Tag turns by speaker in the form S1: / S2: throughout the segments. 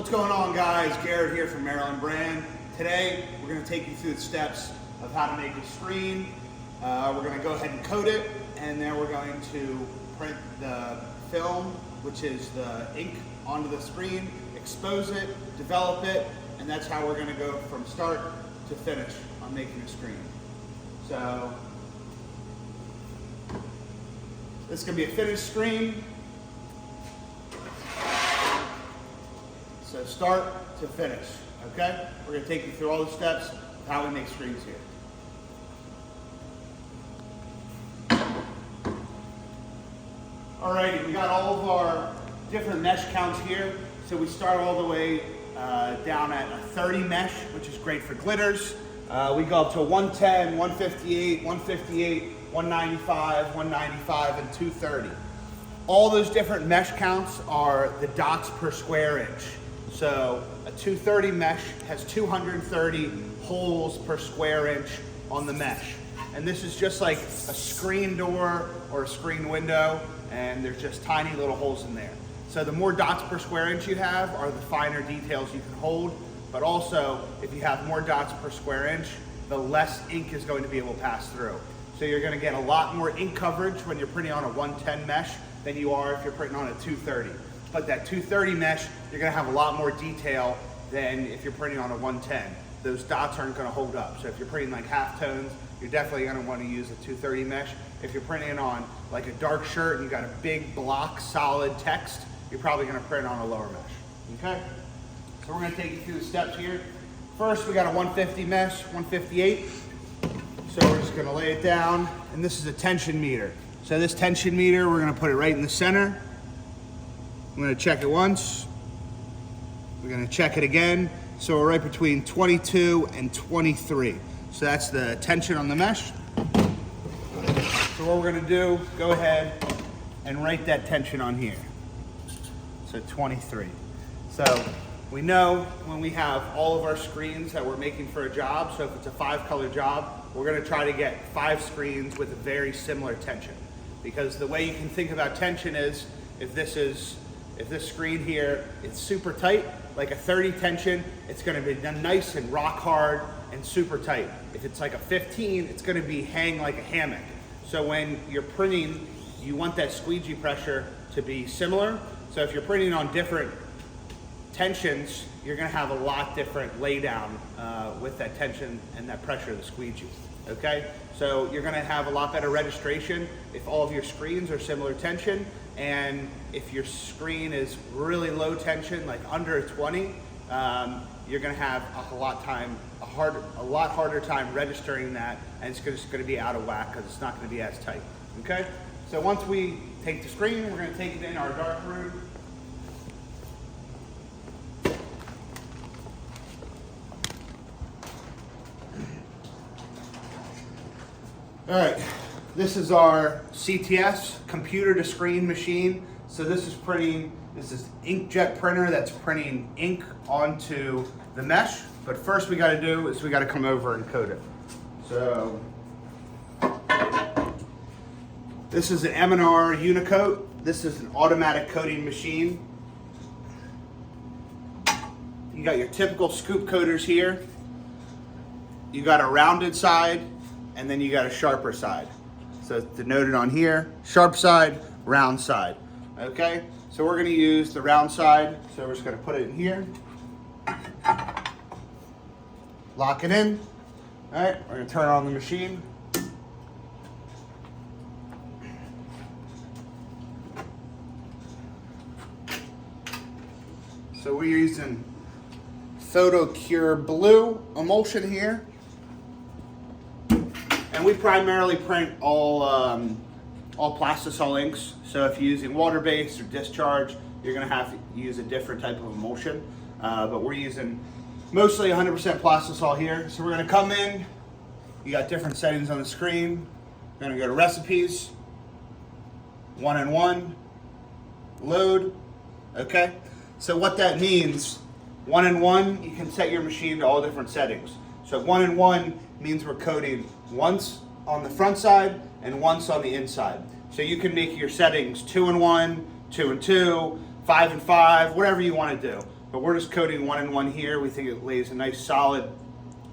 S1: What's going on, guys? Garrett here from Maryland Brand. Today we're going to take you through the steps of how to make a screen. We're going to go ahead and coat it, and then we're going to print the film, which is the ink, onto the screen, expose it, develop it, and that's how we're going to go from start to finish on making a screen. So this is going to be a finished screen. So start to finish, okay? We're going to take you through all the steps of how we make screens here. Alrighty, we got all of our different mesh counts here. So we start all the way down at a 30 mesh, which is great for glitters. We go up to 110, 158, 158, 195, 195, and 230. All those different mesh counts are the dots per square inch. So a 230 mesh has 230 holes per square inch on the mesh. And this is just like a screen door or a screen window, and there's just tiny little holes in there. So the more dots per square inch you have are the finer details you can hold, but also if you have more dots per square inch, the less ink is going to be able to pass through. So you're going to get a lot more ink coverage when you're printing on a 110 mesh than you are if you're printing on a 230. But that 230 mesh, you're going to have a lot more detail than if you're printing on a 110. Those dots aren't going to hold up. So if you're printing like half tones, you're definitely going to want to use a 230 mesh. If you're printing on like a dark shirt and you got a big block solid text, you're probably going to print on a lower mesh. Okay? So we're going to take you through the steps here. First, we got a 150 mesh, 158. So we're just going to lay it down, and this is a tension meter. So this tension meter, we're going to put it right in the center. I'm going to check it once. We're going to check it again. So we're right between 22 and 23. So that's the tension on the mesh. So what we're going to do, go ahead and write that tension on here. So 23. So we know when we have all of our screens that we're making for a job, so if it's a 5-color job, we're going to try to get 5 screens with a very similar tension. Because the way you can think about tension is, if this screen here is super tight, like a 30 tension, it's going to be nice and rock hard and super tight. If it's like a 15, it's going to be hang like a hammock. So when you're printing, you want that squeegee pressure to be similar. So if you're printing on different tensions, you're going to have a lot different laydown with that tension and that pressure of the squeegee. Okay, so you're going to have a lot better registration if all of your screens are similar tension, and if your screen is really low tension, like under a 20, you're going to have a lot harder time registering that, and it's just going to be out of whack because it's not going to be as tight. Okay, so once we take the screen, we're going to take it in our dark room. All right, this is our CTS, computer to screen machine. So this is inkjet printer that's printing ink onto the mesh. But first we gotta do is we gotta come over and coat it. So this is an M&R Unicoat. This is an automatic coating machine. You got your typical scoop coaters here. You got a rounded side, and then you got a sharper side. So it's denoted on here, sharp side, round side. Okay, so we're gonna use the round side. So we're just gonna put it in here. Lock it in. All right, we're gonna turn on the machine. So we're using PhotoCure Blue emulsion here. And we primarily print all plastisol inks. So if you're using water-based or discharge, you're gonna have to use a different type of emulsion. But we're using mostly 100% plastisol here. So we're gonna come in, you got different settings on the screen. We're gonna go to recipes, 1-in-1, load, okay? So what that means, 1-in-1, you can set your machine to all different settings. So 1-in-1 means we're coating once on the front side and once on the inside. So you can make your settings 2-in-1, 2-in-2, 5-in-5, whatever you want to do. but we're just coating 1 and 1 here. We think it lays a nice solid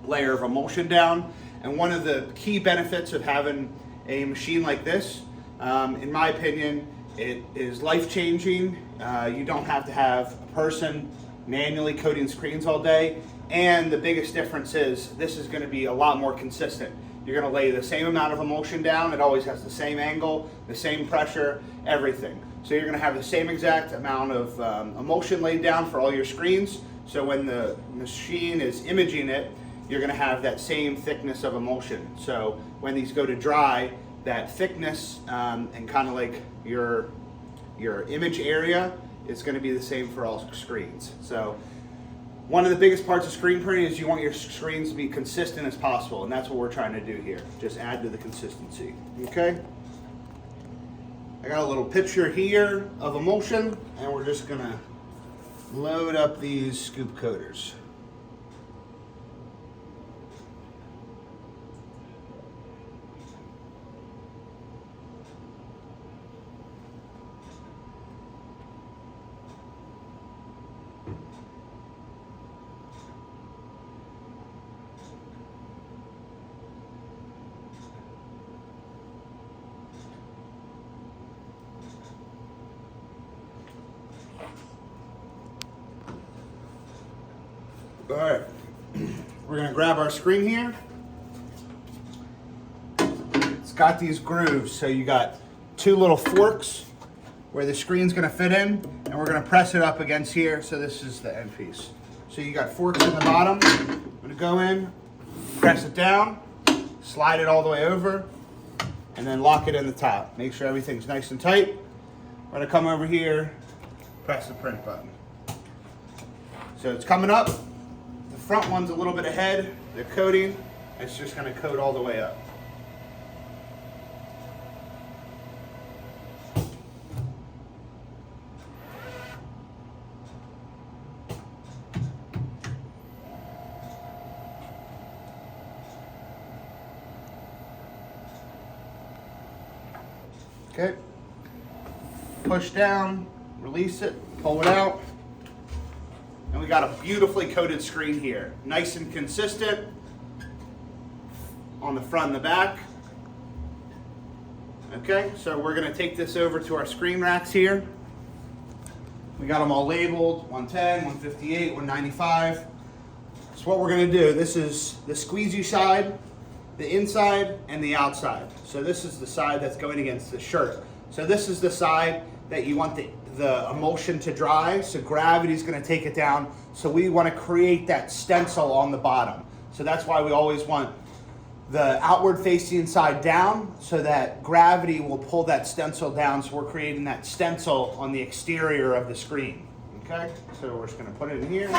S1: layer of emulsion down. And one of the key benefits of having a machine like this, in my opinion, it is life-changing. You don't have to have a person manually coating screens all day. And the biggest difference is this is going to be a lot more consistent. You're going to lay the same amount of emulsion down. It always has the same angle, the same pressure, everything. So you're going to have the same exact amount of emulsion laid down for all your screens. So when the machine is imaging it, you're going to have that same thickness of emulsion. So when these go to dry, that thickness and kind of like your image area is going to be the same for all screens. So one of the biggest parts of screen printing is you want your screens to be consistent as possible, and that's what we're trying to do here. Just add to the consistency, okay? I got a little picture here of emulsion, and we're just gonna load up these scoop coaters. All right, we're gonna grab our screen here. It's got these grooves, so you got 2 little forks where the screen's gonna fit in, and we're gonna press it up against here, so this is the end piece. So you got forks in the bottom. I'm gonna go in, press it down, slide it all the way over, and then lock it in the top. Make sure everything's nice and tight. We're gonna come over here, press the print button. So it's coming up. The front one's a little bit ahead. They're coating. It's just going to coat all the way up. Okay. Push down, release it, pull it out. And we got a beautifully coated screen here. Nice and consistent on the front and the back. Okay, so we're gonna take this over to our screen racks here. We got them all labeled, 110, 158, 195. So what we're gonna do, this is the squeegee side, the inside, and the outside. So this is the side that's going against the shirt. So this is the side that you want the emulsion to dry, so gravity is going to take it down. So we want to create that stencil on the bottom. So that's why we always want the outward facing side down, so that gravity will pull that stencil down. So we're creating that stencil on the exterior of the screen. Okay, so we're just going to put it in here.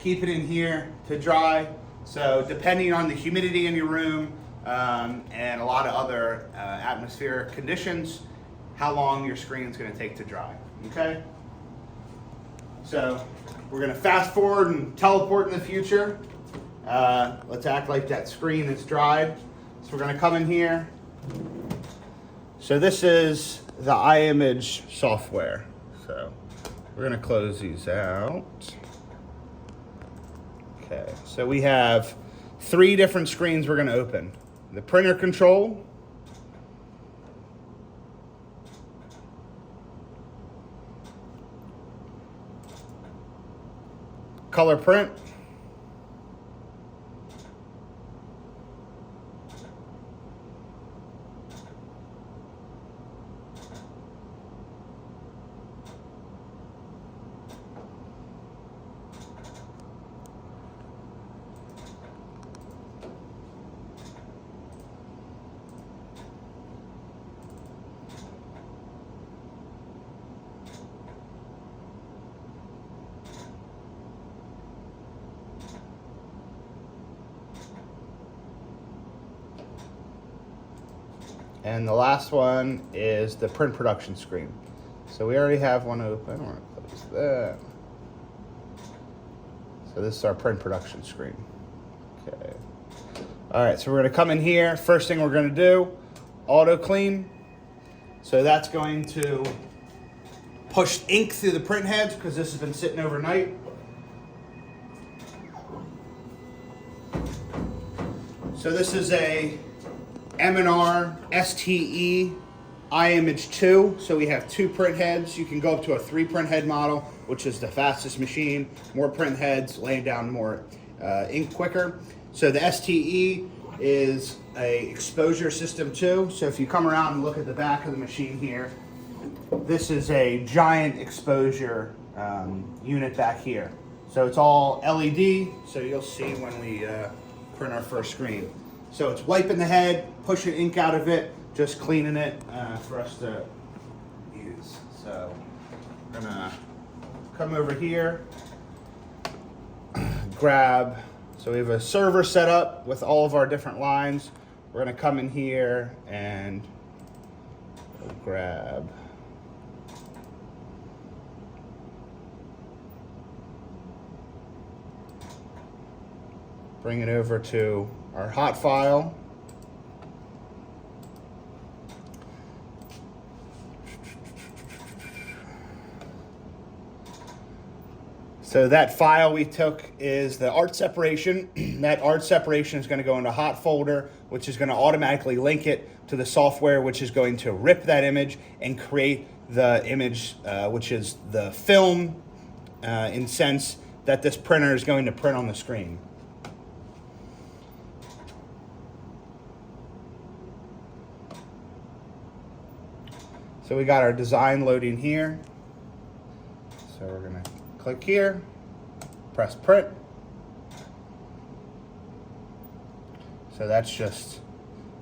S1: Keep it in here to dry. So depending on the humidity in your room, and a lot of other atmospheric conditions, how long your screen is going to take to dry. Okay? So we're going to fast forward and teleport in the future. Let's act like that screen is dried. So we're going to come in here. So this is the iMage software. So we're going to close these out. Okay, so we have 3 different screens we're going to open. The printer control, color print, and the last one is the print production screen. So we already have one open. We're gonna close that. So this is our print production screen. Okay. All right, so we're gonna come in here. First thing we're gonna do, auto clean. So that's going to pushed ink through the print heads because this has been sitting overnight. So this is a M&R STE iMage 2. So we have 2 print heads. You can go up to a 3 print head model, which is the fastest machine. More print heads, laying down more ink quicker. So the STE is a exposure system too. So if you come around and look at the back of the machine here, this is a giant exposure unit back here. So it's all LED, so you'll see when we print our first screen. So it's wiping the head, pushing ink out of it, just cleaning it for us to use. So I'm gonna come over here, grab, so we have a server set up with all of our different lines. We're gonna come in here and grab bring it over to our hot file. So that file we took is the art separation. That art separation is going to go into a hot folder, which is going to automatically link it to the software, which is going to rip that image and create the image, which is the film in sense that this printer is going to print on the screen. So we got our design loading here. So we're going to click here, press print. So that's just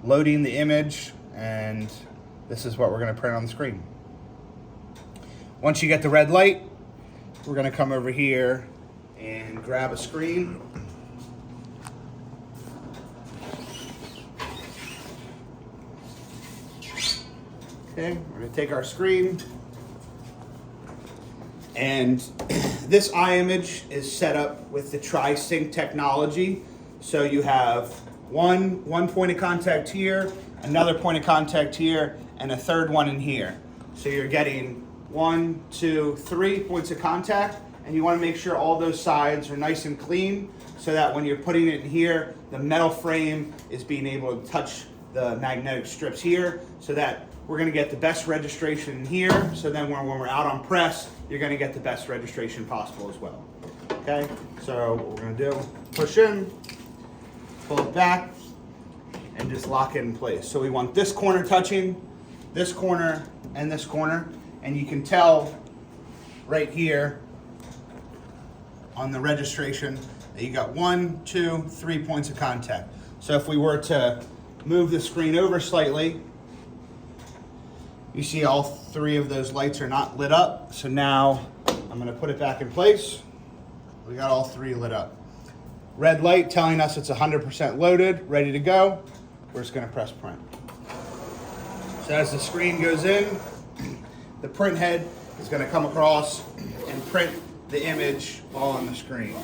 S1: loading the image, and this is what we're going to print on the screen. Once you get the red light, we're going to come over here and grab a screen. Okay, we're going to take our screen, and this iMage is set up with the tri-sync technology. So you have one point of contact here, another point of contact here, and a third one in here. So you're getting 1, 2, 3 points of contact, and you want to make sure all those sides are nice and clean so that when you're putting it in here, the metal frame is being able to touch the magnetic strips here, so that we're going to get the best registration in here. So then when we're out on press, you're going to get the best registration possible as well. Okay, so what we're going to do, push in, pull it back, and just lock it in place. So we want this corner touching, this corner, and this corner. And you can tell right here on the registration that you got 1, 2, 3 points of contact. So if we were to move the screen over slightly, you see all 3 of those lights are not lit up. So now I'm going to put it back in place. We got all 3 lit up. Red light telling us it's 100% loaded, ready to go. We're just going to press print. So as the screen goes in, the print head is going to come across and print the image all on the screen.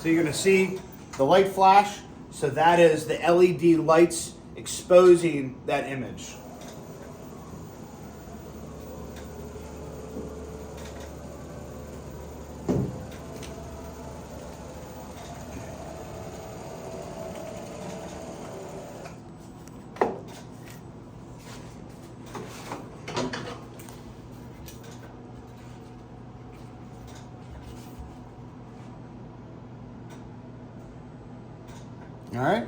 S1: So you're going to see the light flash. So that is the LED lights exposing that image. All right.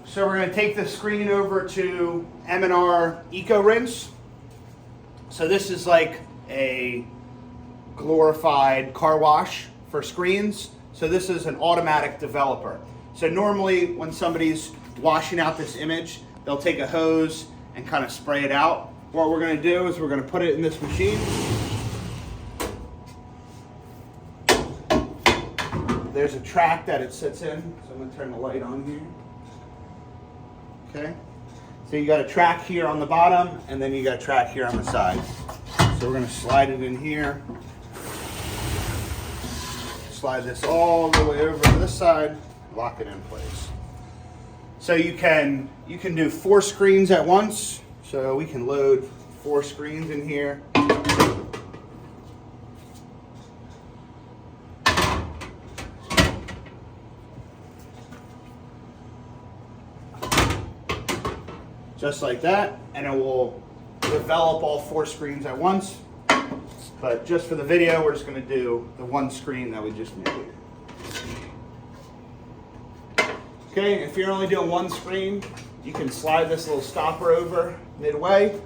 S1: So we're going to take the screen over to M&R Eco Rinse. So this is like a glorified car wash for screens. So this is an automatic developer. So normally when somebody's washing out this image, they'll take a hose and kind of spray it out. What we're going to do is we're going to put it in this machine. There's a track that it sits in, so I'm going to turn the light on here. Okay, so you got a track here on the bottom, and then you got a track here on the side. So we're going to slide it in here. Slide this all the way over to this side, lock it in place. So you can do 4 screens at once. So we can load 4 screens in here. Just like that, and it will develop all 4 screens at once. But just for the video, we're just going to do the 1 screen that we just made. Okay, if you're only doing 1 screen, you can slide this little stopper over midway.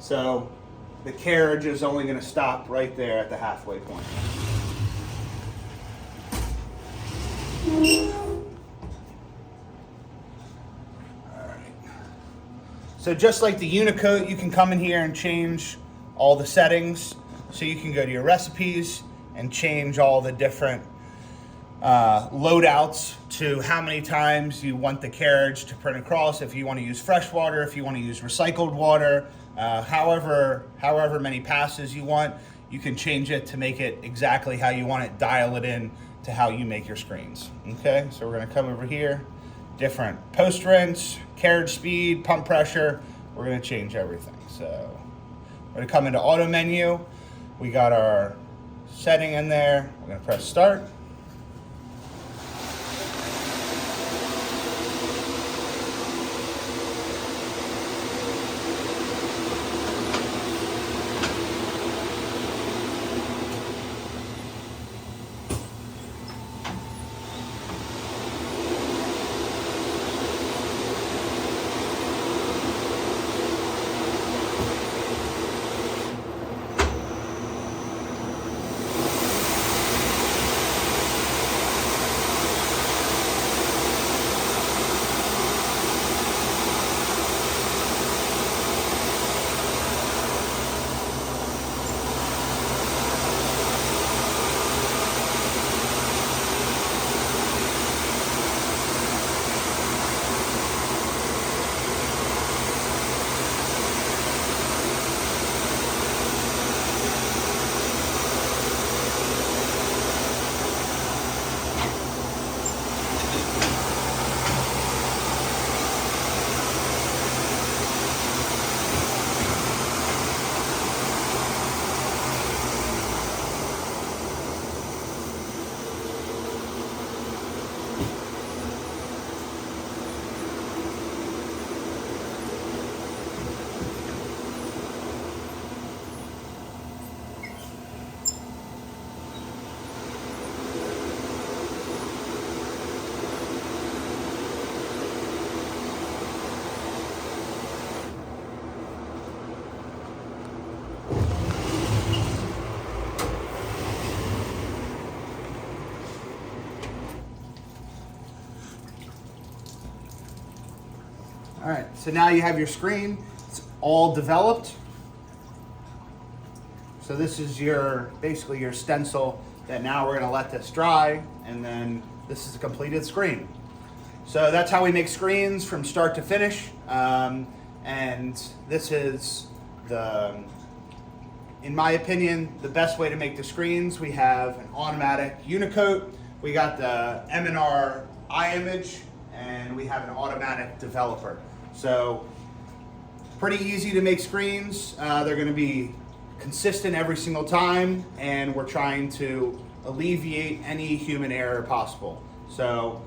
S1: So the carriage is only going to stop right there at the halfway point. So just like the Unicoat, you can come in here and change all the settings. So you can go to your recipes and change all the different loadouts to how many times you want the carriage to print across. If you want to use fresh water, if you want to use recycled water, however many passes you want, you can change it to make it exactly how you want it, dial it in to how you make your screens. Okay, so we're going to come over here. Different post rinse, carriage speed, pump pressure. We're going to change everything. So we're going to come into auto menu. We got our setting in there. We're going to press start. All right, so now you have your screen. It's all developed. So this is basically your stencil that now we're gonna let this dry, and then this is a completed screen. So that's how we make screens from start to finish. And this is in my opinion, the best way to make the screens. We have an automatic Unicoat. We got the M&R iMage, and we have an automatic developer. So pretty easy to make screens. They're going to be consistent every single time, and we're trying to alleviate any human error possible. So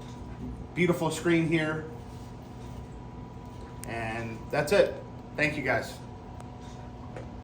S1: beautiful screen here, and that's it. Thank you guys.